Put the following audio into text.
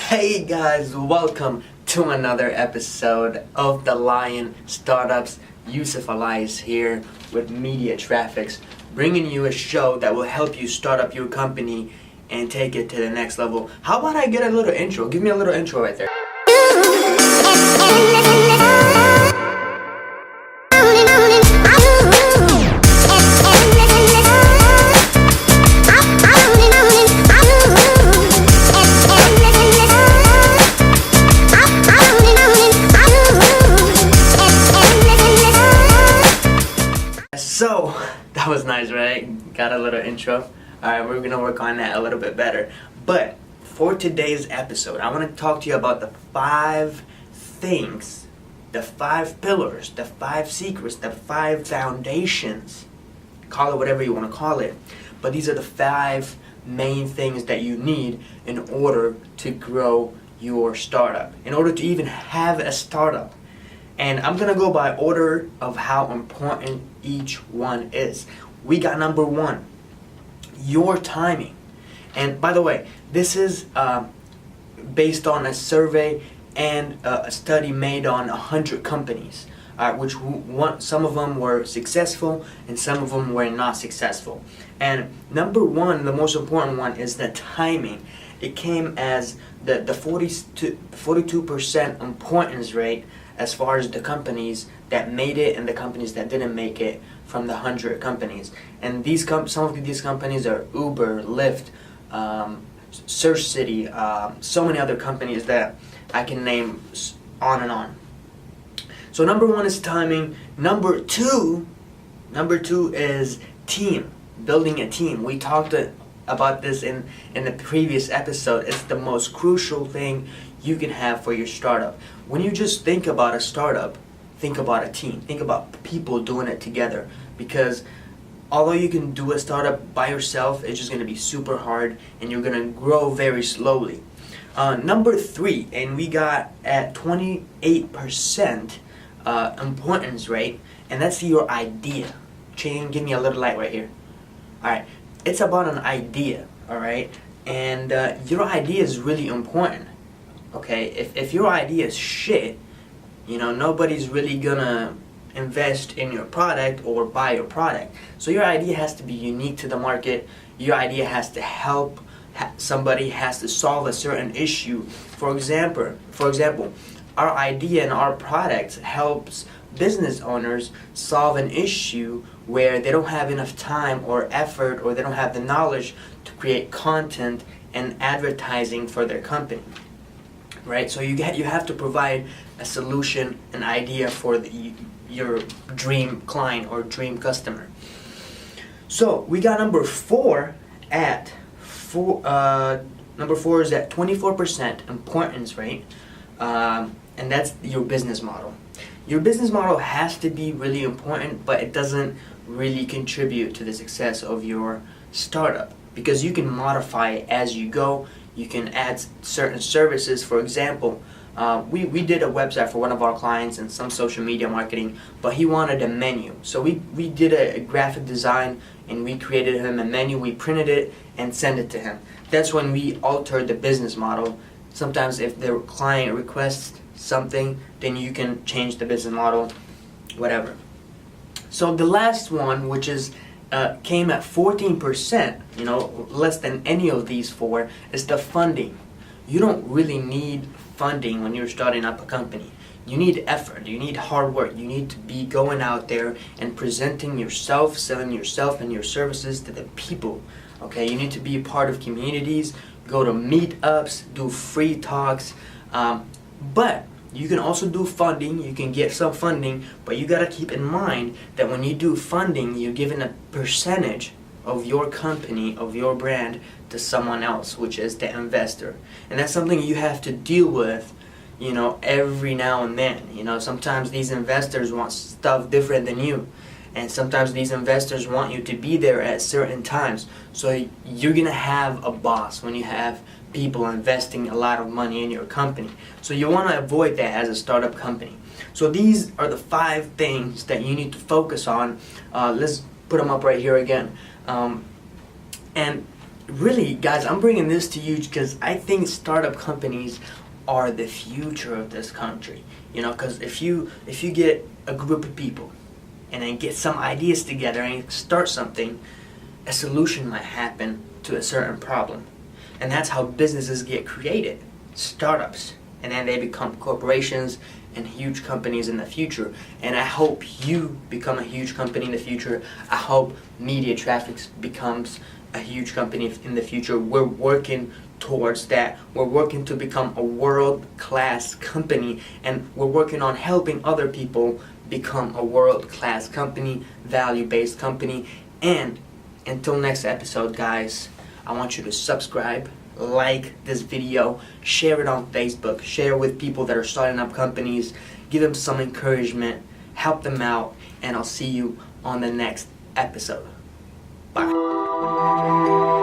Hey guys, welcome to another episode of The Lion Startups. Yousif Alias here with Media Traffics, bringing you a show that will help you start up your company and take it to the next level. How about I get a little intro? Give me a little intro right there. So, that was nice, right? Got a little intro. Alright, we're gonna work on that a little bit better. But, for today's episode, I want to talk to you about the 5 things, the 5 pillars, the 5 secrets, the 5 foundations. Call it whatever you want to call it. But these are the 5 main things that you need in order to grow your startup. In order to even have a startup. And I'm going to go by order of how important each one is. We got number 1, your timing. And by the way, this is based on a survey and a study made on 100 companies, some of them were successful and some of them were not successful. And number 1, the most important one, is the timing. It came as the 42% importance rate as far as the companies that made it and the companies that didn't make it from the 100 companies. And some of these companies are Uber, Lyft, Search City, so many other companies that I can name on and on. So number 1 is timing. Number two is team, building a team. We talked about this in the previous episode. It's the most crucial thing you can have for your startup. When you just think about a startup, think about a team. Think about people doing it together. Because although you can do a startup by yourself, it's just going to be super hard and you're going to grow very slowly. Number 3, and we got at 28% importance rate, and that's your idea. Give me a little light right here. Alright, it's about an idea, alright? And your idea is really important. Okay, if your idea is shit, nobody's really gonna invest in your product or buy your product. So your idea has to be unique to the market. Your idea has to help somebody, has to solve a certain issue. For example, our idea and our product helps business owners solve an issue where they don't have enough time or effort, or they don't have the knowledge to create content and advertising for their company. Right? So you have to provide a solution, an idea for your dream client or dream customer. So we got number 4 at number 4 is at 24% importance rate, and that's your business model. Your business model has to be really important, but it doesn't really contribute to the success of your startup, because you can modify it as you go. You can add certain services. For example, we did a website for one of our clients and some social media marketing, but he wanted a menu. So we did a graphic design and we created him a menu. We printed it and sent it to him. That's when we altered the business model. Sometimes if the client requests something, then you can change the business model, whatever. So the last one, which is came at 14%, less than any of these 4, is the funding. You don't really need funding when you're starting up a company. You need effort, you need hard work, you need to be going out there and presenting yourself, selling yourself and your services to the people. Okay, you need to be a part of communities, go to meetups, do free talks, but you can also do funding. You can get some funding, but you got to keep in mind that when you do funding, you're giving a percentage of your company, of your brand, to someone else, which is the investor. And that's something you have to deal with, every now and then. Sometimes these investors want stuff different than you. And sometimes these investors want you to be there at certain times. So you're going to have a boss when you have people investing a lot of money in your company. So you want to avoid that as a startup company. So these are the 5 things that you need to focus on. Let's put them up right here again. And really, guys, I'm bringing this to you because I think startup companies are the future of this country. You know, because if you get a group of people and then get some ideas together and start something, a solution might happen to a certain problem. And that's how businesses get created, startups. And then they become corporations and huge companies in the future. And I hope you become a huge company in the future. I hope Media Traffics becomes a huge company in the future. We're working towards that. We're working to become a world-class company, and we're working on helping other people become a world-class company, value-based company. And until next episode, guys, I want you to subscribe, like this video, share it on Facebook, share it with people that are starting up companies, give them some encouragement, help them out, and I'll see you on the next episode. Bye.